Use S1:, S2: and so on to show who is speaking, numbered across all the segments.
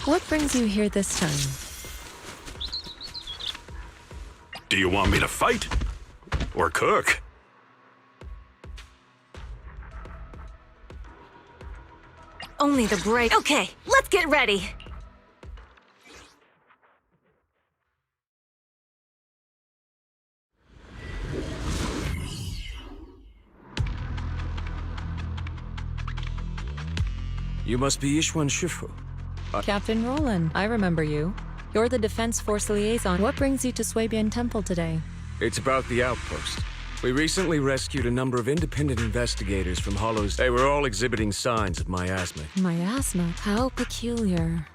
S1: What brings you here this time?
S2: Do you want me to fight? Or cook?
S3: Only the brave. Okay, let's get ready.
S4: You must be Ishwan Shifu.
S1: Captain Roland, I remember you. You're the Defense Force liaison. What brings you to Swabian Temple today?
S4: It's about the outpost. We recently rescued a number of independent investigators from Hollows. They were all exhibiting signs of miasma.
S1: Miasma? How peculiar.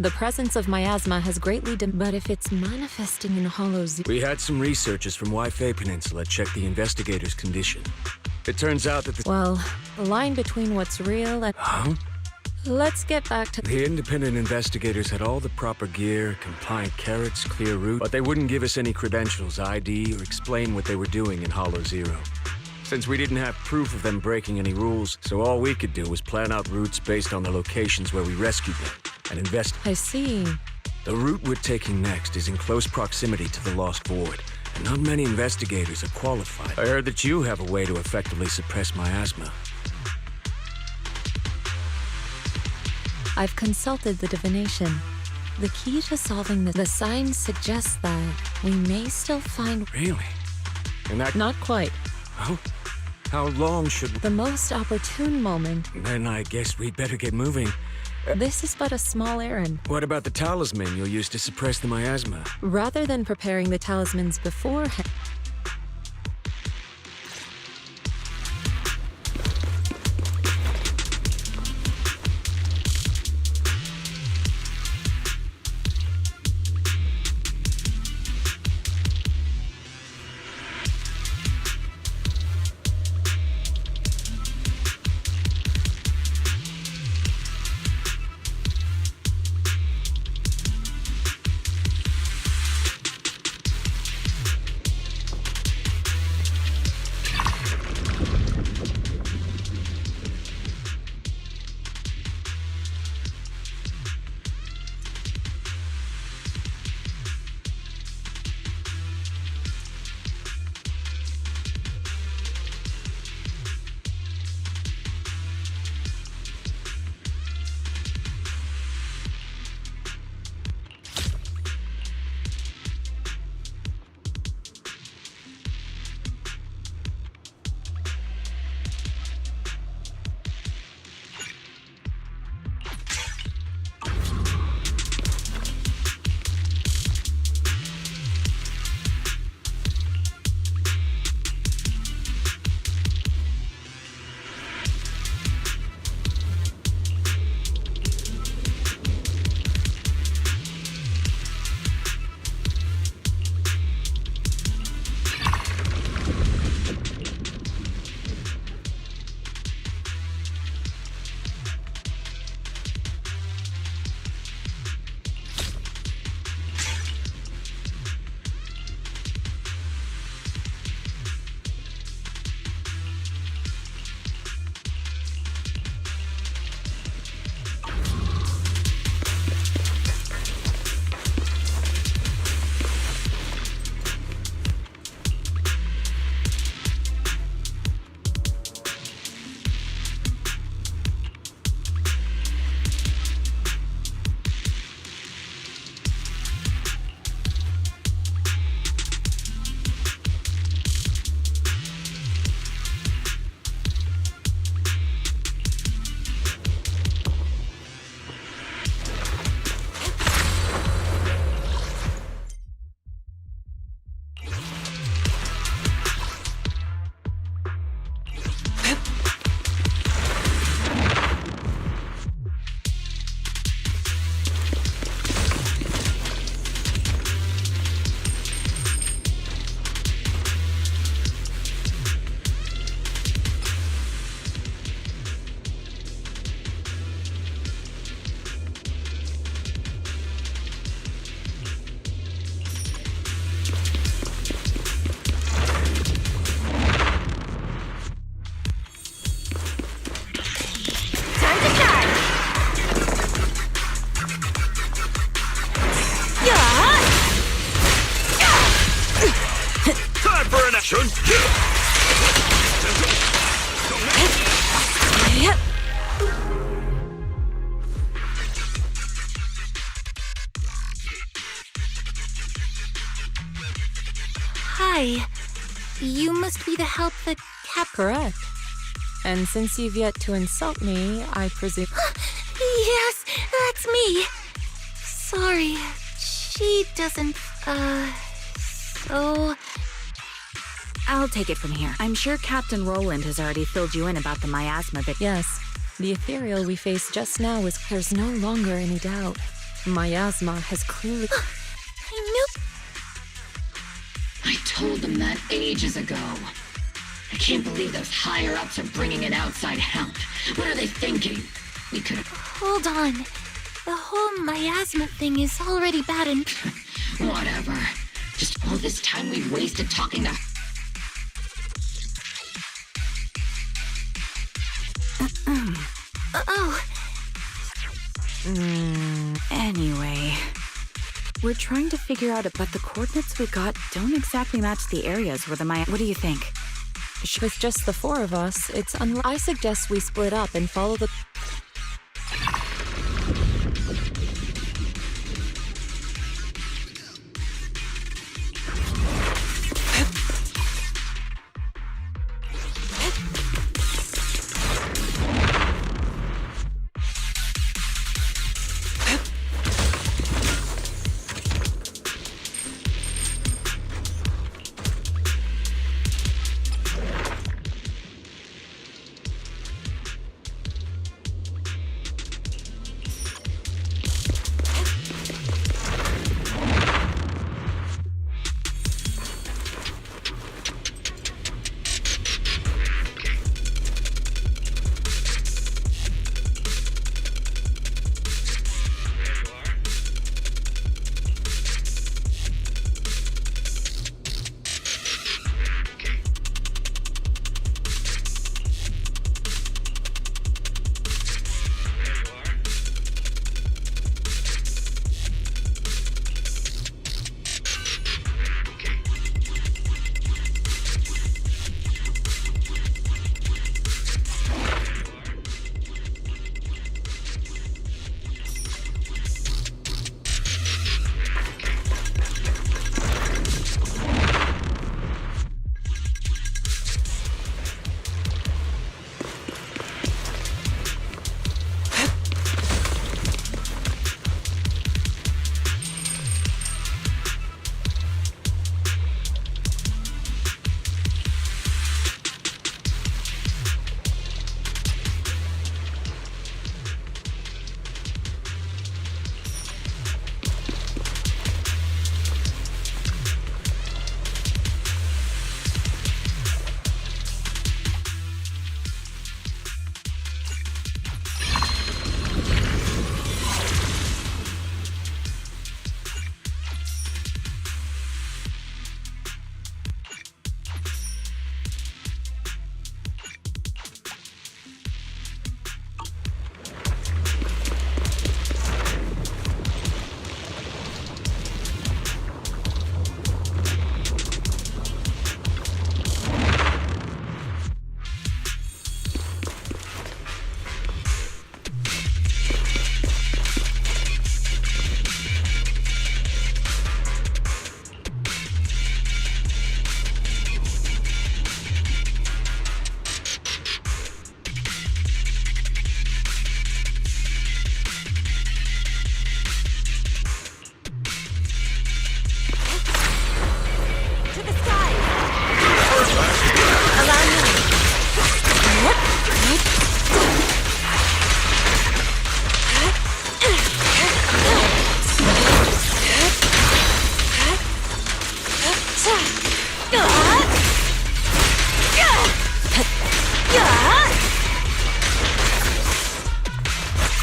S1: The presence of miasma has greatly but if it's manifesting in Hollows...
S4: We had some researchers from Waifei Peninsula check the investigators' condition. It turns out that
S1: Well, the line between what's real and...
S4: Huh?
S1: Let's get back to...
S4: The independent investigators had all the proper gear, compliant carrots, clear route, but they wouldn't give us any credentials, ID, or explain what they were doing in Hollow Zero. Since we didn't have proof of them breaking any rules, so all we could do was plan out routes based on the locations where we rescued them, and
S1: I see.
S4: The route we're taking next is in close proximity to the Lost Void, and not many investigators are qualified. I heard that you have a way to effectively suppress miasma.
S1: I've consulted the divination. The key to solving the signs suggests that we may still find...
S4: Really? And that...
S1: Not quite.
S4: Oh? How long should...
S1: The most opportune moment.
S4: Then I guess we'd better get moving.
S1: This is but a small errand.
S4: What about the talisman you'll use to suppress the miasma?
S1: Rather than preparing the talismans beforehand...
S3: Hi. You must be the help that
S1: Correct. And since you've yet to insult me, I presume...
S3: Yes, that's me. Sorry, she doesn't, so... I'll take it from here. I'm sure Captain Roland has already filled you in about the miasma that...
S1: Yes, the ethereal we faced just now is... There's no longer any doubt. Miasma has clearly...
S3: I knew...
S5: I told them that ages ago. I can't believe those higher-ups are bringing in outside help. What are they thinking? We could have...
S3: Hold on. The whole miasma thing is already bad and...
S5: Whatever. Just all this time we wasted talking to...
S3: Anyway... We're trying to figure out but the coordinates we got don't exactly match the areas where the What do you think?
S1: With just the four of us, it's I suggest we split up and follow the...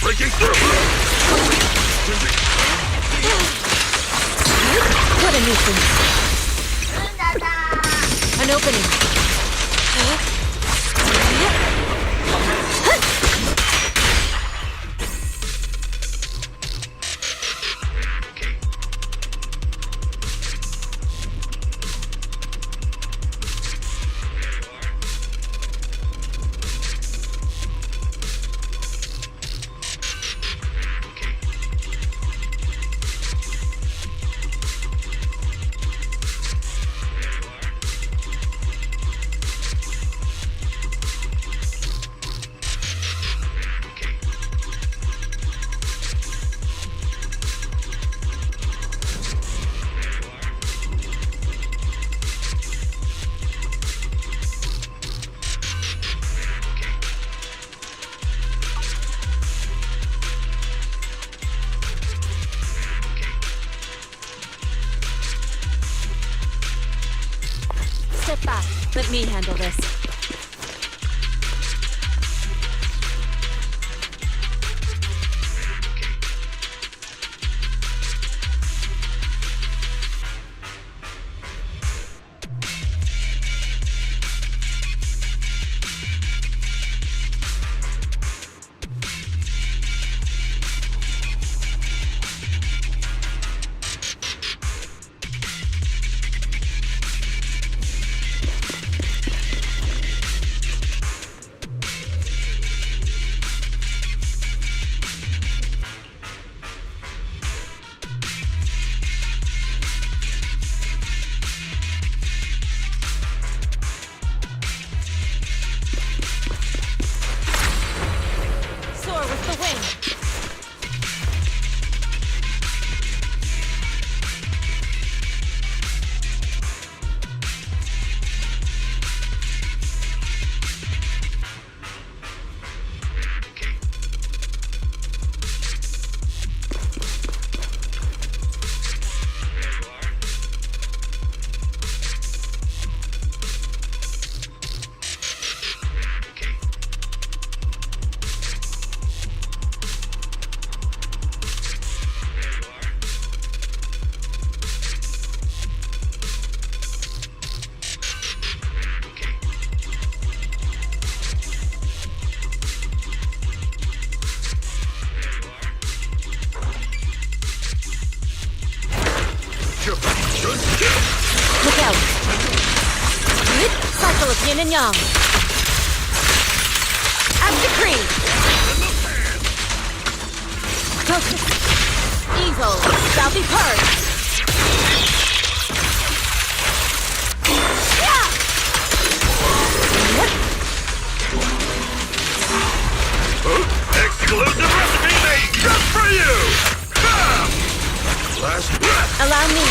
S2: Breaking through!
S1: What a nuisance. An opening. Let me handle this. Look out! Cycle of yin and yang. As decreed. Focus. Evil shall be purged.
S2: Exclusive recipe made just for you! Last breath!
S1: Allow me.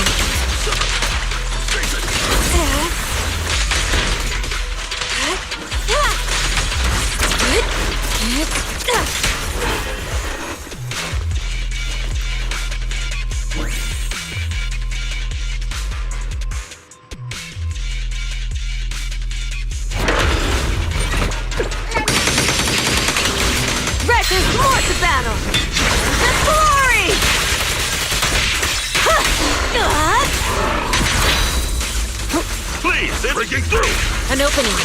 S1: There's more to battle! The glory!
S2: Please, breaking through!
S1: An opening.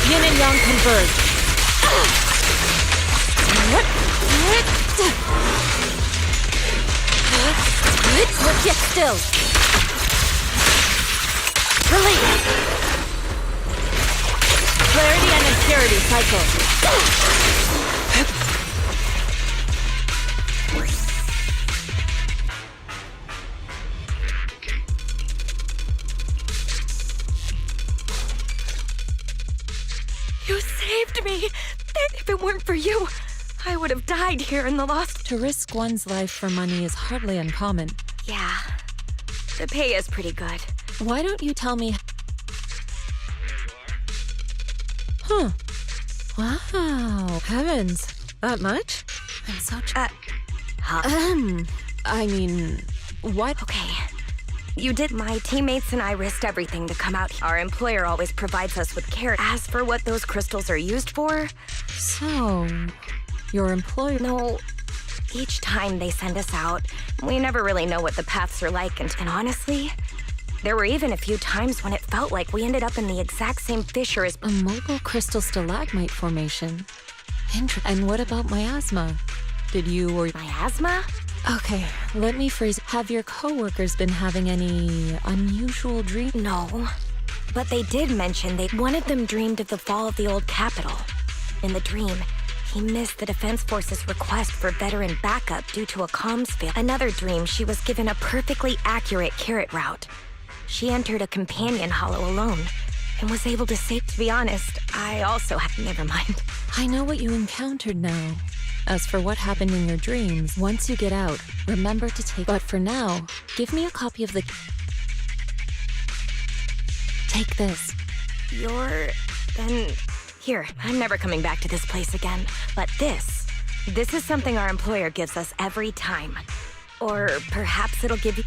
S1: Yin and yang converge. Hold yet still. Release. Clarity and impurity cycle.
S3: You saved me! If it weren't for you, I would have died here in the lost...
S1: To risk one's life for money is hardly uncommon.
S3: Yeah, the pay is pretty good.
S1: Why don't you tell me... Huh. Wow. Heavens. That much? I'm so... I mean... What?
S3: Okay. You did. My teammates and I risked everything to come out here. Our employer always provides us with care. As for what those crystals are used for...
S1: So... Your employer...
S3: No. Each time they send us out, we never really know what the paths are like. And honestly, there were even a few times when it felt like we ended up in the exact same fissure as...
S1: A mobile crystal stalagmite formation. And what about miasma? Did you or...
S3: Miasma?
S1: Okay, let me phrase. Have your coworkers been having any unusual dreams?
S3: No. But they did mention one of them dreamed of the fall of the old capital. In the dream, he missed the Defense Force's request for veteran backup due to a comms fail. Another dream, she was given a perfectly accurate carrot route. She entered a companion hollow alone and was able to save... To be honest, I also have... Never mind.
S1: I know what you encountered now. As for what happened in your dreams, once you get out, remember to take... But for now, give me a copy of the... Take this.
S3: Then... Here, I'm never coming back to this place again. But this is something our employer gives us every time. Or perhaps it'll give you...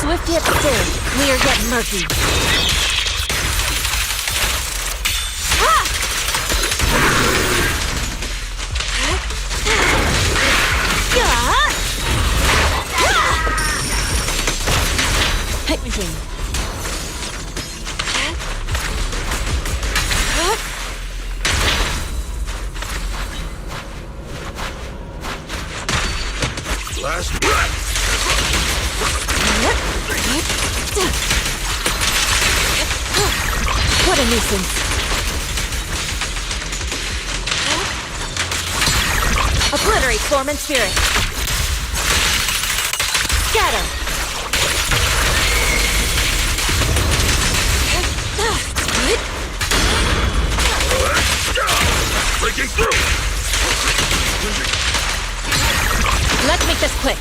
S1: Swift yet still, clear yet murky. Hitting.
S2: Last breath.
S1: What a nuisance. Obliterate form and spirit. Scatter.
S2: Breaking through.
S1: Let's make this quick.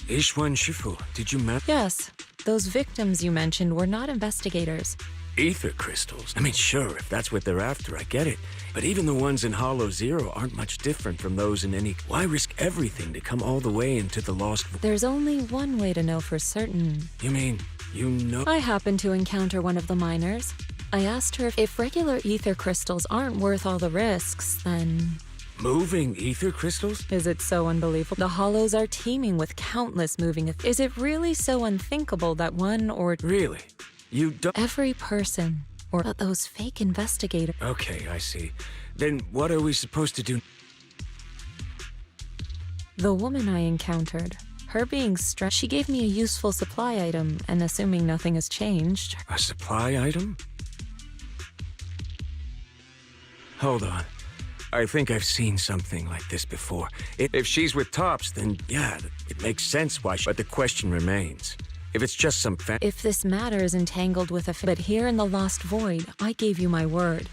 S4: Ishwan Shifu, did you met?
S1: Yes, those victims you mentioned were not investigators.
S4: Ether crystals? I mean, sure, if that's what they're after, I get it. But even the ones in Hollow Zero aren't much different from those in any... Why risk everything to come all the way into the Lost...
S1: There's only one way to know for certain.
S4: You mean, you know...
S1: I happened to encounter one of the miners. I asked her if regular ether crystals aren't worth all the risks, then...
S4: Moving ether crystals?
S1: Is it so unbelievable? The Hollows are teeming with countless moving... Is it really so unthinkable that one or...
S4: Really? You don't...
S1: Every person, or those fake investigators...
S4: Okay, I see. Then what are we supposed to do?
S1: The woman I encountered, her being stressed, she gave me a useful supply item, and assuming nothing has changed...
S4: A supply item? Hold on. I think I've seen something like this before. If she's with Tops, then yeah, it makes sense why she... But the question remains. If it's just some
S1: If this matter is entangled with a... But here in the Lost Void, I gave you my word.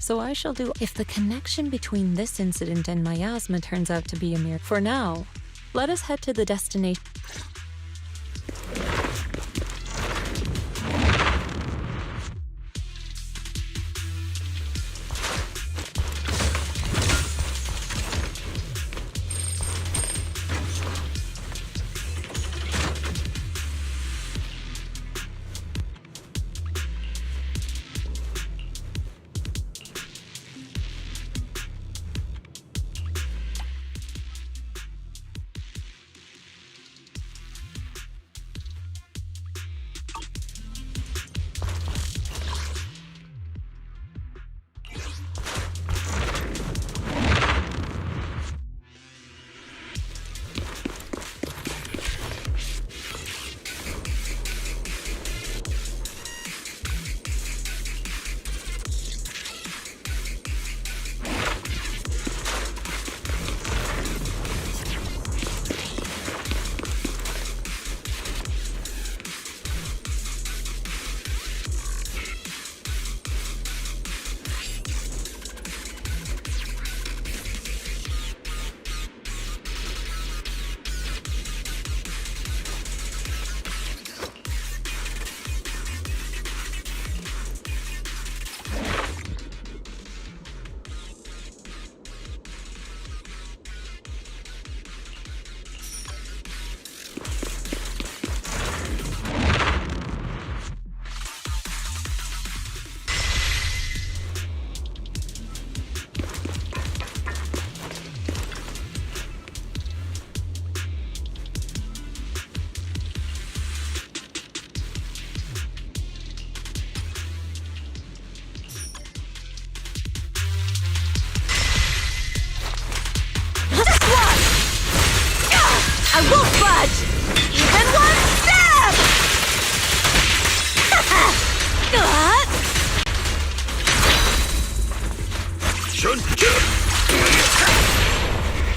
S1: So I shall do... If the connection between this incident and miasma turns out to be a mere... For now, let us head to the destination...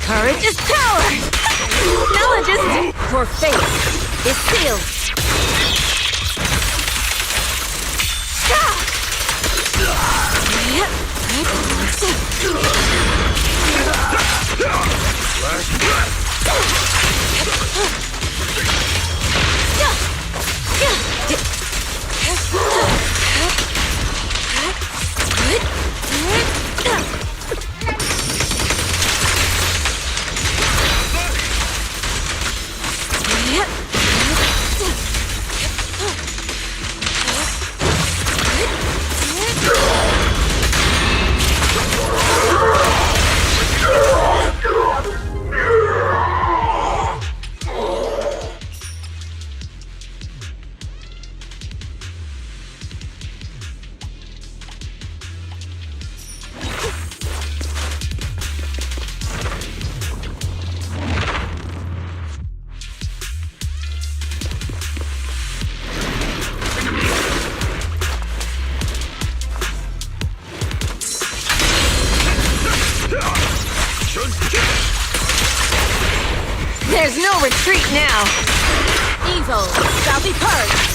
S3: Courage is power! Knowledge is... Your fate is sealed! There's no retreat now! Evil shall be purged!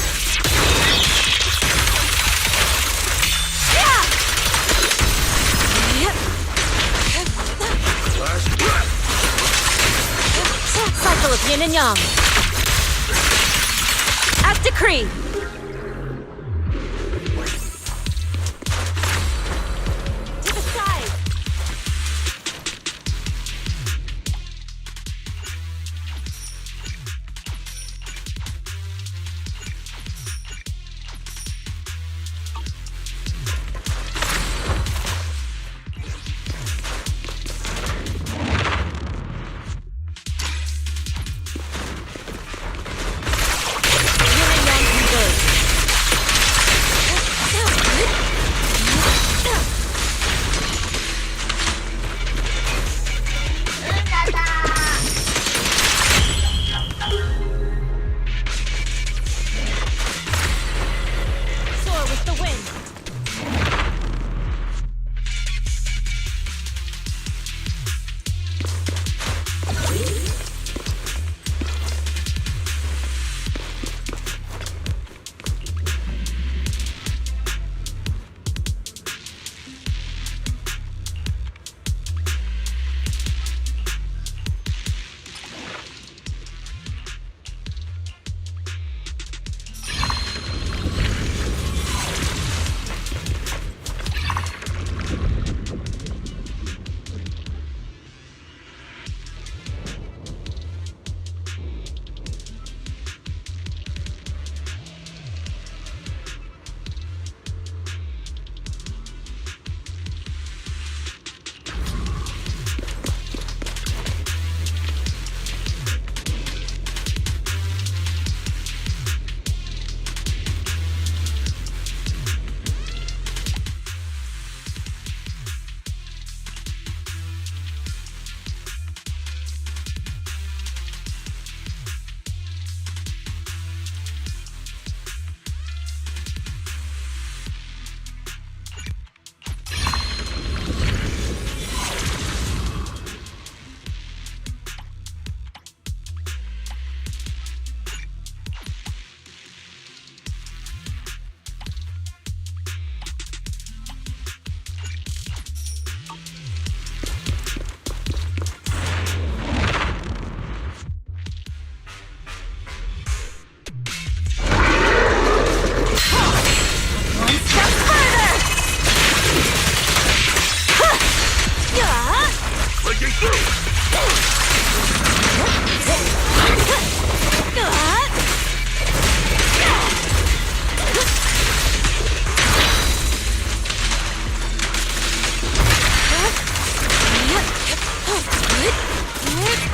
S3: Cycle of yin and yang! As decreed! To the side!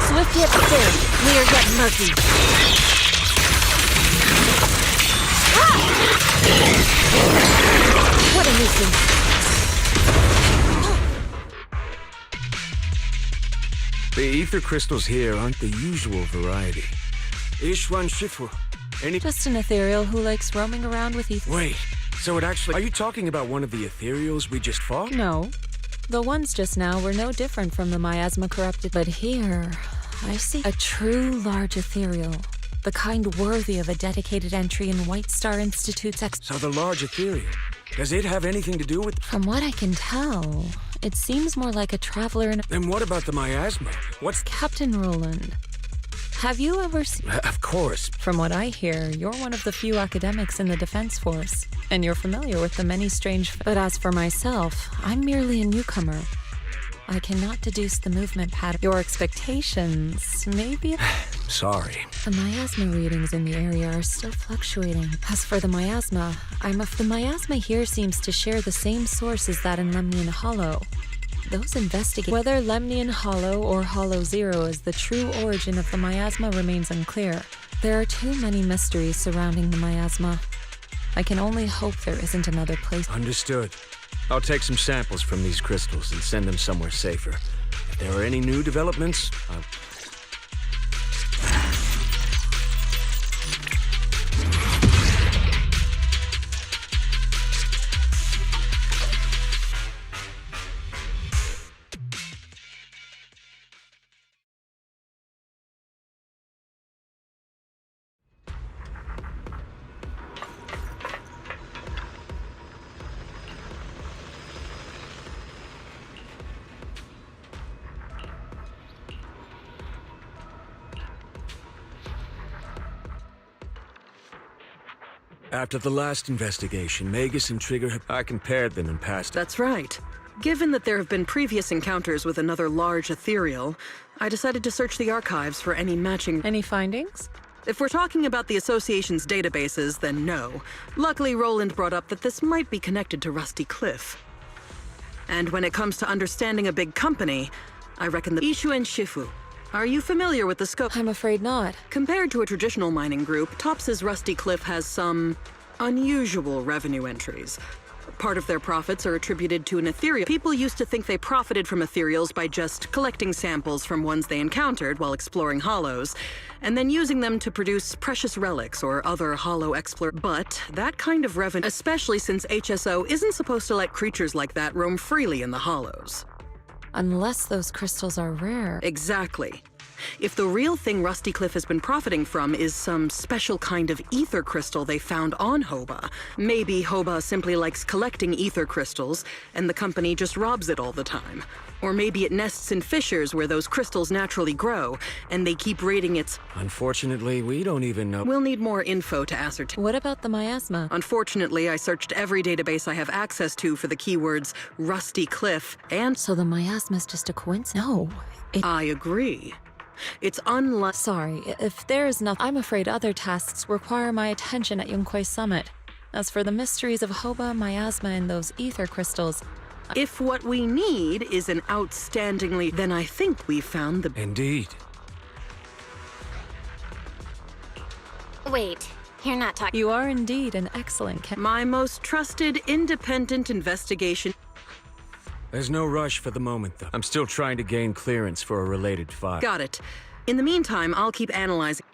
S3: Swift yet still, clear yet murky. What a nuisance.
S4: The ether crystals here aren't the usual variety. Ishwan Shifu.
S1: Just an ethereal who likes roaming around with ether.
S4: Wait, so it actually... Are you talking about one of the ethereals we just fought?
S1: No. The ones just now were no different from the miasma corrupted, but here, I see a true large ethereal. The kind worthy of a dedicated entry in White Star Institute's
S4: So the large ethereal, does it have anything to do with...
S1: From what I can tell, it seems more like a traveler in...
S4: Then what about the miasma? What's...
S1: Captain Roland, have you ever seen...
S4: Of course.
S1: From what I hear, you're one of the few academics in the Defense Force, and you're familiar with the many strange... But as for myself, I'm merely a newcomer. I cannot deduce the movement pattern. Your expectations, maybe...
S4: Sorry.
S1: The miasma readings in the area are still fluctuating. As for the miasma, the miasma here seems to share the same source as that in Lemnian Hollow. Those investigate whether Lemnian Hollow or Hollow Zero is the true origin of the miasma remains unclear. There are too many mysteries surrounding the miasma. I can only hope there isn't another place.
S4: Understood. I'll take some samples from these crystals and send them somewhere safer. If there are any new developments, I'll... After the last investigation, Magus and Trigger, I compared them and passed...
S6: That's right. Given that there have been previous encounters with another large ethereal, I decided to search the archives for any matching...
S1: Any findings?
S6: If we're talking about the Association's databases, then no. Luckily, Roland brought up that this might be connected to Rusty Cliff. And when it comes to understanding a big company, I reckon the Ishu and Shifu. Are you familiar with the scope?
S1: I'm afraid not.
S6: Compared to a traditional mining group, Tops's Rusty Cliff has some unusual revenue entries. Part of their profits are attributed to an ethereal. People used to think they profited from ethereals by just collecting samples from ones they encountered while exploring hollows, and then using them to produce precious relics or other hollow But that kind of revenue, especially since HSO isn't supposed to let creatures like that roam freely in the hollows.
S1: Unless those crystals are rare.
S6: Exactly. If the real thing Rusty Cliff has been profiting from is some special kind of ether crystal they found on Hoba, maybe Hoba simply likes collecting ether crystals, and the company just robs it all the time. Or maybe it nests in fissures where those crystals naturally grow, and they keep raiding its...
S4: Unfortunately, we don't even know...
S6: We'll need more info to ascertain.
S1: What about the miasma?
S6: Unfortunately, I searched every database I have access to for the keywords Rusty Cliff and...
S1: So the miasma's just a coincidence? No.
S6: I agree. It's
S1: Sorry, if there is nothing, I'm afraid other tasks require my attention at Yunquai Summit. As for the mysteries of Hoba, miasma, and those ether crystals...
S6: If what we need is an outstandingly... Then I think we found the...
S4: Indeed.
S3: Wait, you're not talking...
S1: You are indeed an excellent
S6: My most trusted independent investigation...
S4: There's no rush for the moment, though. I'm still trying to gain clearance for a related file.
S6: Got it. In the meantime, I'll keep analyzing...